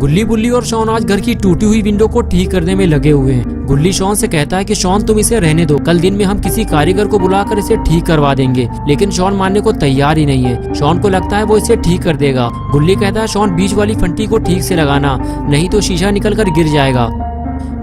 गुल्ली, बुल्ली और शॉन आज घर की टूटी हुई विंडो को ठीक करने में लगे हुए हैं। गुल्ली शॉन से कहता है कि शॉन तुम इसे रहने दो, कल दिन में हम किसी कारीगर को बुलाकर इसे ठीक करवा देंगे। लेकिन शॉन मानने को तैयार ही नहीं है। शॉन को लगता है वो इसे ठीक कर देगा। गुल्ली कहता है शॉन बीच वाली फंटी को ठीक से लगाना, नहीं तो शीशा निकल कर गिर जाएगा।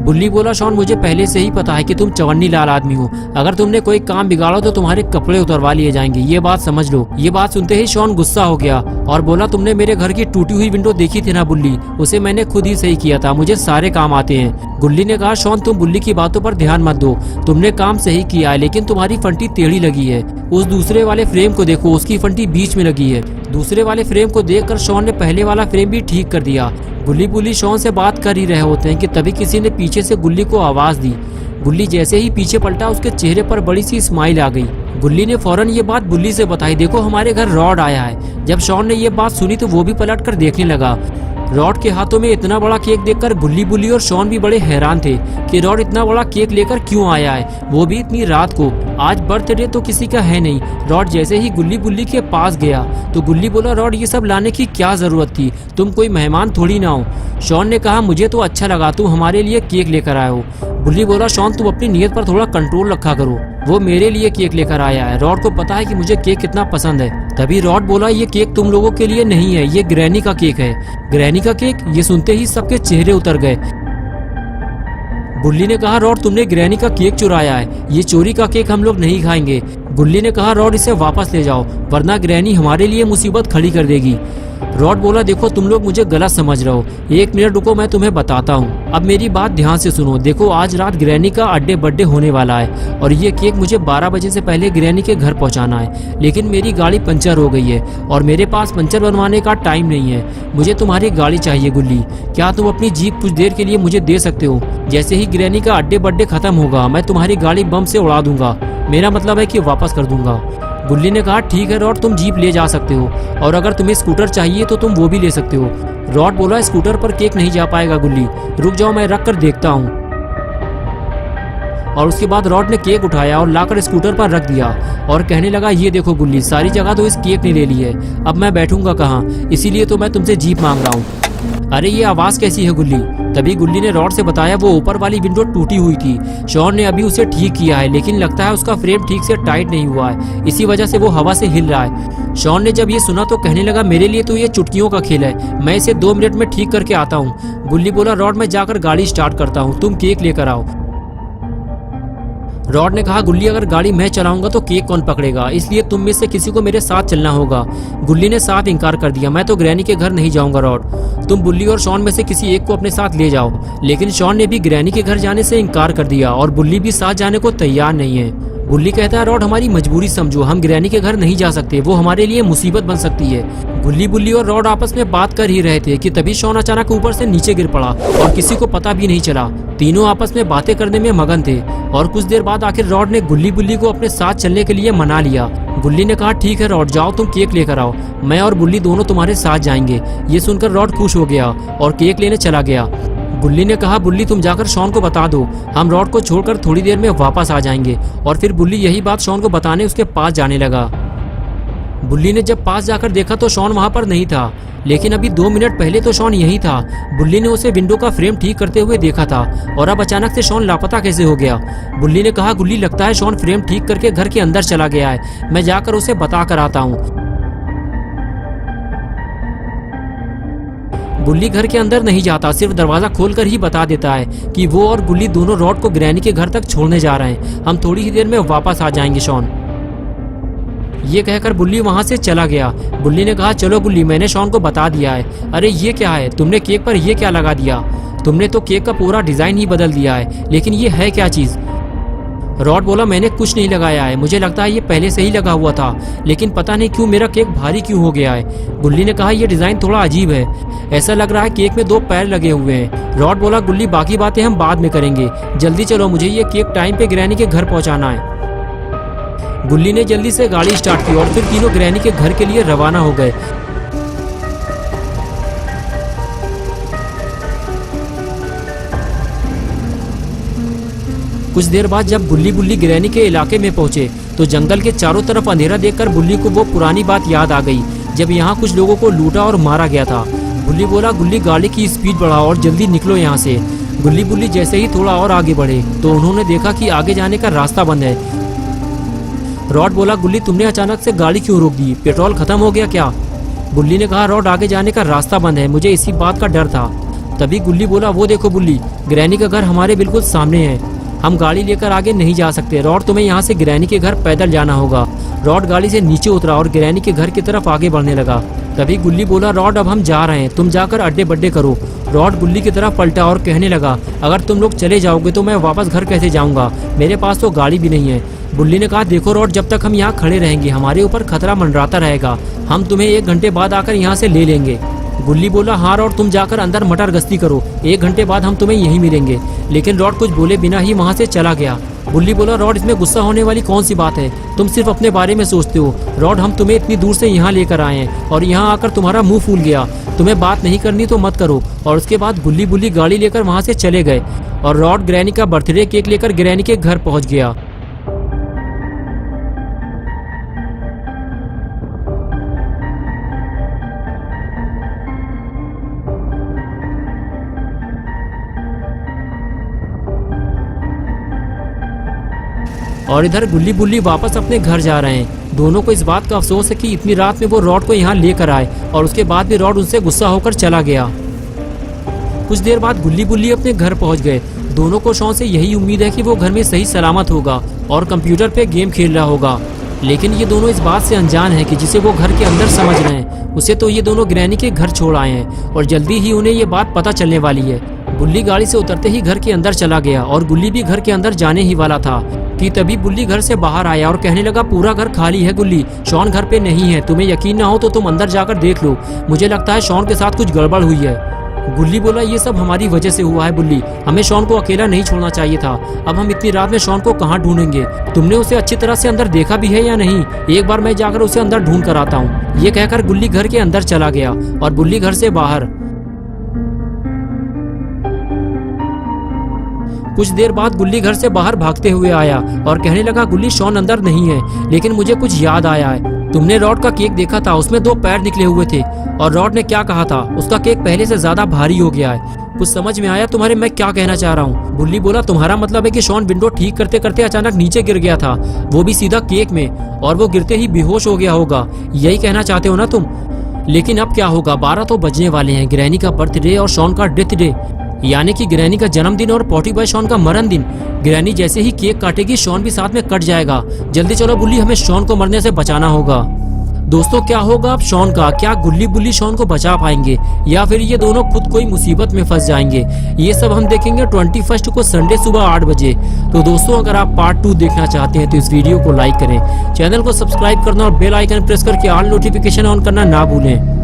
बुल्ली बोला शॉन मुझे पहले से ही पता है कि तुम चवन्नी लाल आदमी हो, अगर तुमने कोई काम बिगाड़ा तो तुम्हारे कपड़े उतरवा लिए जाएंगे, ये बात समझ लो। ये बात सुनते ही शॉन गुस्सा हो गया और बोला तुमने मेरे घर की टूटी हुई विंडो देखी थी ना बुल्ली, उसे मैंने खुद ही सही किया था, मुझे सारे काम आते हैं। गुल्ली ने कहा शॉन तुम बुल्ली की बातों पर ध्यान मत दो, तुमने काम सही किया है लेकिन तुम्हारी फंटी टेढ़ी लगी है। उस दूसरे वाले फ्रेम को देखो, उसकी फंटी बीच में लगी है। दूसरे वाले फ्रेम को देखकर शॉन ने पहले वाला फ्रेम भी ठीक कर दिया। गुल्ली बुल्ली शॉन से बात कर ही रहे होते हैं कि तभी किसी ने पीछे से गुल्ली को आवाज दी। गुल्ली जैसे ही पीछे पलटा उसके चेहरे पर बड़ी सी स्माइल आ गई। गुल्ली ने फौरन ये बात बुल्ली से बताई, देखो हमारे घर रॉड आया है। जब शॉन ने ये बात सुनी तो वो भी पलट कर देखने लगा। रॉड के हाथों में इतना बड़ा केक देखकर गुल्ली, बुल्ली और शॉन भी बड़े हैरान थे कि रॉड इतना बड़ा केक लेकर क्यों आया है, वो भी इतनी रात को। आज बर्थडे तो किसी का है नहीं। रॉड जैसे ही गुल्ली बुल्ली के पास गया तो गुल्ली बोला रॉड ये सब लाने की क्या जरूरत थी, तुम कोई मेहमान थोड़ी ना हो। शॉन ने कहा मुझे तो अच्छा लगा तुम हमारे लिए केक लेकर आए हो। गुल्ली बोला शॉन तुम अपनी नीयत पर थोड़ा कंट्रोल रखा करो, वो मेरे लिए केक लेकर आया है, रॉड को पता है कि मुझे केक कितना पसंद है। तभी रॉड बोला ये केक तुम लोगों के लिए नहीं है, ये ग्रैनी का केक है। ग्रैनी का केक? ये सुनते ही सबके चेहरे उतर गए। बुल्ली ने कहा रॉड तुमने ग्रैनी का केक चुराया है, ये चोरी का केक हम लोग नहीं खाएंगे। गुल्ली ने कहा रॉड इसे वापस ले जाओ वरना ग्रैनी हमारे लिए मुसीबत खड़ी कर देगी। रॉड बोला देखो तुम लोग मुझे गलत समझ रहे हो, एक मिनट रुको मैं तुम्हें बताता हूँ। अब मेरी बात ध्यान से सुनो, देखो आज रात ग्रैनी का बर्थडे होने वाला है और ये केक मुझे 12 बजे से पहले ग्रैनी के घर पहुँचाना है। लेकिन मेरी गाड़ी पंचर हो गई है और मेरे पास पंचर बनवाने का टाइम नहीं है। मुझे तुम्हारी गाड़ी चाहिए गुल्ली, क्या तुम अपनी जीप कुछ देर के लिए मुझे दे सकते हो? जैसे ही ग्रैनी का बर्थडे खत्म होगा मैं तुम्हारी गाड़ी बम से उड़ा दूंगा, मेरा मतलब है कि वापस कर दूंगा। गुल्ली ने कहा ठीक है रॉड तुम जीप ले जा सकते हो और अगर तुम्हें स्कूटर चाहिए तो तुम वो भी ले सकते हो। रॉड बोला स्कूटर पर केक नहीं जा पाएगा गुल्ली, रुक जाओ मैं रख कर देखता हूँ। और उसके बाद रॉड ने केक उठाया और लाकर स्कूटर पर रख दिया और कहने लगा ये देखो गुल्ली सारी जगह तो इस केक ने ले ली है, अब मैं बैठूंगा कहाँ, इसीलिए तो मैं तुमसे जीप मांग रहा हूँ। अरे ये आवाज कैसी है गुल्ली? तभी गुल्ली ने रॉड से बताया वो ऊपर वाली विंडो टूटी हुई थी, शॉन ने अभी उसे ठीक किया है लेकिन लगता है उसका फ्रेम ठीक से टाइट नहीं हुआ है, इसी वजह से वो हवा से हिल रहा है। शॉन ने जब ये सुना तो कहने लगा मेरे लिए तो ये चुटकियों का खेल है, मैं इसे 2 मिनट में ठीक करके आता हूँ। गुल्ली बोला रॉड मैं जाकर गाड़ी स्टार्ट करता हूँ, तुम केक लेकर आओ। रॉड ने कहा गुल्ली अगर गाड़ी मैं चलाऊंगा तो केक कौन पकड़ेगा, इसलिए तुम में से किसी को मेरे साथ चलना होगा। गुल्ली ने साफ इनकार कर दिया, मैं तो ग्रैनी के घर नहीं जाऊंगा रॉड, तुम बुल्ली और शॉन में से किसी एक को अपने साथ ले जाओ। लेकिन शॉन ने भी ग्रैनी के घर जाने से इनकार कर दिया और बुल्ली भी साथ जाने को तैयार नहीं है। बुल्ली कहता है रॉड हमारी मजबूरी समझो, हम ग्रैनी के घर नहीं जा सकते, वो हमारे लिए मुसीबत बन सकती है। गुल्ली, बुल्ली और रॉड आपस में बात कर ही रहे थे कि तभी शॉन अचानक ऊपर से नीचे गिर पड़ा और किसी को पता भी नहीं चला। तीनों आपस में बातें करने में मगन थे और कुछ देर बाद आखिर रॉड ने गुल्ली, बुल्ली को अपने साथ चलने के लिए मना लिया। गुल्ली ने कहा ठीक है रॉड जाओ तुम केक लेकर आओ, मैं और बुल्ली दोनों तुम्हारे साथ जाएंगे। ये सुनकर रॉड खुश हो गया और केक लेने चला गया। गुल्ली ने कहा बुल्ली तुम जाकर शॉन को बता दो, हम रॉड को छोड़कर थोड़ी देर में वापस आ जाएंगे। और फिर बुल्ली यही बात शॉन को बताने उसके पास जाने लगा। बुल्ली ने जब पास जाकर देखा तो शॉन वहां पर नहीं था, लेकिन अभी 2 मिनट पहले तो शॉन यही था। बुल्ली ने उसे विंडो का फ्रेम ठीक करते हुए देखा था और अब अचानक से शॉन लापता कैसे हो गया। बुल्ली ने कहा गुल्ली लगता है शॉन फ्रेम ठीक करके घर के अंदर चला गया है, मैं जाकर उसे बता कर आता हूँ। बुल्ली घर के अंदर नहीं जाता, सिर्फ दरवाजा खोलकर ही बता देता है कि वो और गुल्ली दोनों रॉड को ग्रैनी के घर तक छोड़ने जा रहे हैं, हम थोड़ी ही देर में वापस आ जाएंगे शॉन। ये कहकर बुल्ली वहां से चला गया। बुल्ली ने कहा चलो गुल्ली मैंने शॉन को बता दिया है। अरे ये क्या है, तुमने केक पर ये क्या लगा दिया? तुमने तो केक का पूरा डिजाइन ही बदल दिया है, लेकिन ये है क्या चीज? रॉड बोला मैंने कुछ नहीं लगाया है, मुझे लगता है ये पहले से ही लगा हुआ था, लेकिन पता नहीं क्यों मेरा केक भारी क्यों हो गया है। गुल्ली ने कहा ये डिजाइन थोड़ा अजीब है, ऐसा लग रहा है केक में 2 पैर लगे हुए हैं। रॉड बोला गुल्ली बाकी बातें हम बाद में करेंगे, जल्दी चलो मुझे ये केक टाइम पे ग्रैनी के घर पहुंचाना है। गुल्ली ने जल्दी से गाड़ी स्टार्ट की और फिर तीनों ग्रैनी के घर के लिए रवाना हो गए। कुछ देर बाद जब गुल्ली, बुल्ली ग्रैनी के इलाके में पहुंचे तो जंगल के चारों तरफ अंधेरा देखकर बुल्ली को वो पुरानी बात याद आ गई जब यहाँ कुछ लोगों को लूटा और मारा गया था। गुल्ली बोला, गुल्ली गाड़ी की स्पीड बढ़ाओ और जल्दी निकलो यहाँ से। गुल्ली बुल्ली जैसे ही थोड़ा और आगे बढ़े तो उन्होंने देखा कि आगे जाने का रास्ता बंद है। रॉड बोला, गुल्ली तुमने अचानक से गाड़ी क्यों रोक दी, पेट्रोल खत्म हो गया क्या? गुल्ली ने कहा, रॉड आगे जाने का रास्ता बंद है, मुझे इसी बात का डर था। तभी गुल्ली बोला, वो देखो बुल्ली, ग्रैनी का घर हमारे बिल्कुल सामने है, हम गाड़ी लेकर आगे नहीं जा सकते। रॉड तुम्हें यहाँ से ग्रैनी के घर पैदल जाना होगा। रॉड गाड़ी से नीचे उतरा और ग्रैनी के घर की तरफ आगे बढ़ने लगा। तभी गुल्ली बोला, रॉड अब हम जा रहे हैं, तुम जाकर अड्डे बड्डे करो। रॉड गुल्ली की तरफ पलटा और कहने लगा, अगर तुम लोग चले जाओगे तो मैं वापस घर कैसे जाऊंगा, मेरे पास तो गाड़ी भी नहीं है। बुल्ली ने कहा, देखो रॉड, जब तक हम यहाँ खड़े रहेंगे हमारे ऊपर खतरा मंडराता रहेगा, हम तुम्हें 1 घंटे बाद आकर यहाँ से ले लेंगे। गुल्ली बोला, हाँ रॉड, तुम जाकर अंदर मटर गश्ती करो, 1 घंटे बाद हम तुम्हें यहीं मिलेंगे। लेकिन रॉड कुछ बोले बिना ही वहाँ से चला गया। गुल्ली बोला, रॉड इसमें गुस्सा होने वाली कौन सी बात है, तुम सिर्फ अपने बारे में सोचते हो। रॉड हम तुम्हें इतनी दूर से यहाँ लेकर आए हैं और यहाँ आकर तुम्हारा मुंह फूल गया, तुम्हें बात नहीं करनी तो मत करो। और उसके बाद गुल्ली बुल्ली गाड़ी लेकर वहाँ से चले गए और रॉड ग्रैनी का बर्थडे केक लेकर ग्रैनी के घर पहुँच गया। और इधर गुल्ली बुल्ली वापस अपने घर जा रहे हैं। दोनों को इस बात का अफसोस है कि इतनी रात में वो रॉड को यहाँ लेकर आए और उसके बाद भी रॉड उनसे गुस्सा होकर चला गया। कुछ देर बाद गुल्ली बुल्ली अपने घर पहुँच गए। दोनों को शॉन से यही उम्मीद है कि वो घर में सही सलामत होगा और कंप्यूटर पे गेम खेल रहा होगा। लेकिन ये दोनों इस बात से अनजान है कि जिसे वो घर के अंदर समझ रहे हैं उसे तो ये दोनों ग्रैनी के घर छोड़ आए हैं और जल्दी ही उन्हें ये बात पता चलने वाली है। गुल्ली गाड़ी से उतरते ही घर के अंदर चला गया और गुल्ली भी घर के अंदर जाने ही वाला था कि तभी बुल्ली घर से बाहर आया और कहने लगा, पूरा घर खाली है गुल्ली, शॉन घर पे नहीं है, तुम्हें यकीन ना हो तो तुम अंदर जाकर देख लो, मुझे लगता है शॉन के साथ कुछ गड़बड़ हुई है। गुल्ली बोला, ये सब हमारी वजह से हुआ है बुल्ली, हमें शॉन को अकेला नहीं छोड़ना चाहिए था, अब हम इतनी रात में शॉन को कहाँ ढूंढेंगे, तुमने उसे अच्छी तरह से अंदर देखा भी है या नहीं, एक बार मैं जाकर उसे अंदर ढूंढ कर आता हूँ। ये कहकर गुल्ली घर के अंदर चला गया और बुल्ली घर से बाहर। कुछ देर बाद गुल्ली घर से बाहर भागते हुए आया और कहने लगा, गुल्ली शॉन अंदर नहीं है, लेकिन मुझे कुछ याद आया है, तुमने रॉड का केक देखा था, उसमें 2 पैर निकले हुए थे और रॉड ने क्या कहा था, उसका केक पहले से ज्यादा भारी हो गया है। कुछ समझ में आया तुम्हारे मैं क्या कहना चाह रहा हूँ? गुल्ली बोला, तुम्हारा मतलब है कि शॉन विंडो ठीक करते करते अचानक नीचे गिर गया था, वो भी सीधा केक में, और वो गिरते ही बेहोश हो गया होगा, यही कहना चाहते हो ना तुम? लेकिन अब क्या होगा, 12 तो बजने वाले हैं, ग्रैनी का बर्थडे और शॉन का डेथ डे, यानी कि ग्रैनी का जन्मदिन और पॉटी बॉय शॉन का मरण दिन। ग्रैनी जैसे ही केक काटेगी शॉन भी साथ में कट जाएगा। जल्दी चलो बुल्ली, हमें शॉन को मरने से बचाना होगा। दोस्तों क्या होगा अब शॉन का, क्या गुल्ली बुल्ली शॉन को बचा पाएंगे या फिर ये दोनों खुद कोई मुसीबत में फंस जाएंगे? ये सब हम देखेंगे 21 को संडे सुबह 8 बजे। तो दोस्तों अगर आप पार्ट 2 देखना चाहते हैं तो इस वीडियो को लाइक करें, चैनल को सब्सक्राइब करना और बेल आइकन प्रेस करके ऑल नोटिफिकेशन ऑन करना ना भूलें।